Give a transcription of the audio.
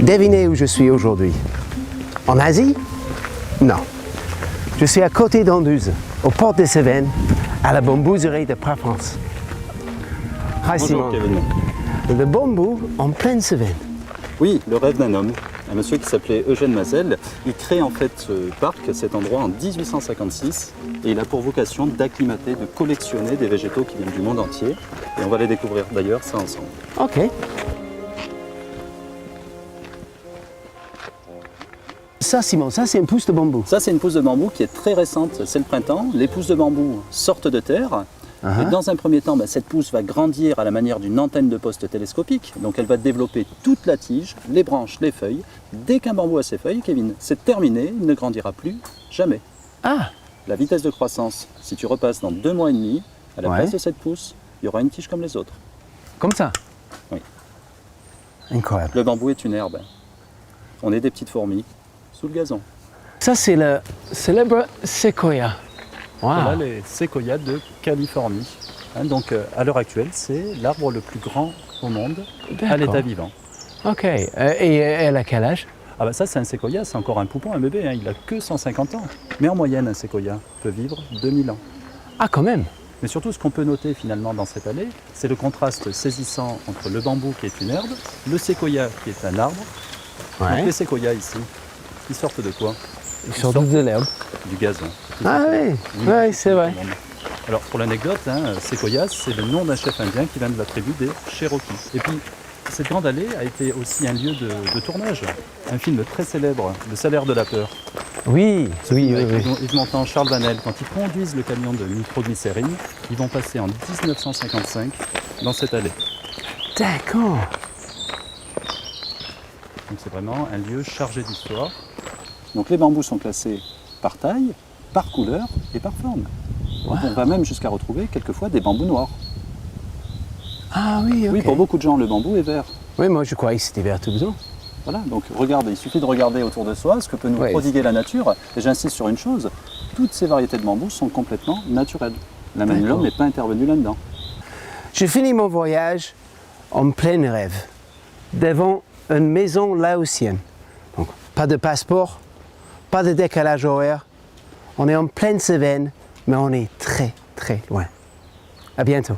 Devinez où je suis aujourd'hui. En Asie? Non. Je suis à côté d'Anduze, aux portes des Cévennes, à la bambouserie de Pras-France. Hi Bonjour Simon. Kevin. Le bambou en pleine Cévennes. Oui, le rêve d'un homme. Un monsieur qui s'appelait Eugène Mazel. Il crée en fait ce parc, cet endroit en 1856 et il a pour vocation d'acclimater, de collectionner des végétaux qui viennent du monde entier. Et on va les découvrir d'ailleurs, ça ensemble. Ok. Ça Simon, ça c'est une pousse de bambou. Ça, c'est une pousse de bambou qui est très récente. C'est le printemps. Les pousses de bambou sortent de terre. Et dans un premier temps, cette pousse va grandir à la manière d'une antenne de poste télescopique. Donc elle va développer toute la tige, les branches, les feuilles. Dès qu'un bambou a ses feuilles, Kevin, c'est terminé, il ne grandira plus jamais. Ah, La vitesse de croissance, si tu repasses dans 2 mois et demi, à la place de cette pousse, il y aura une tige comme les autres. comme ça? Oui. Incroyable. Le bambou est une herbe. On est des petites fourmis sous le gazon. Ça c'est le célèbre séquoia. Voilà Wow. les séquoias de Californie. Donc à l'heure actuelle, c'est l'arbre le plus grand au monde à l'état vivant. Ok. Et elle a quel âge? Ah bah ça c'est un séquoia, c'est encore un poupon, un bébé, il a que 150 ans. Mais en moyenne, un séquoia peut vivre 2000 ans. Ah, quand même. Mais surtout, ce qu'on peut noter finalement dans cette allée, c'est le contraste saisissant entre le bambou qui est une herbe, le séquoia qui est un arbre. Donc les séquoias ici, ils sortent de quoi? Ils sortent de l'herbe. Du gazon. Ah oui, oui, c'est vrai. Alors pour l'anecdote, séquoia, c'est le nom d'un chef indien qui vient de la tribu des Cherokees. Et puis, cette grande allée a été aussi un lieu de tournage. Un film très célèbre, Le Salaire de la peur. Oui, oui, oui, Avec oui. Yves Montand, Charles Vanel, quand ils conduisent le camion de nitroglycérine, ils vont passer en 1955 dans cette allée. D'accord. Donc c'est vraiment un lieu chargé d'histoire. Donc les bambous sont classés par taille, par couleur et par forme. Wow. On va même jusqu'à retrouver quelquefois des bambous noirs. Ah oui, ok. Oui, pour beaucoup de gens, le bambou est vert. Oui, moi je croyais que c'était vert tout le temps. Voilà, donc regarde, il suffit de regarder autour de soi ce que peut nous prodiguer la nature. Et j'insiste sur une chose, toutes ces variétés de bambous sont complètement naturelles. La main de l'homme n'est pas intervenue là-dedans. J'ai fini mon voyage en plein rêve, devant une maison laotienne. Donc, pas de passeport, pas de décalage horaire. On est en pleine Cévennes, mais on est très, très loin. À bientôt.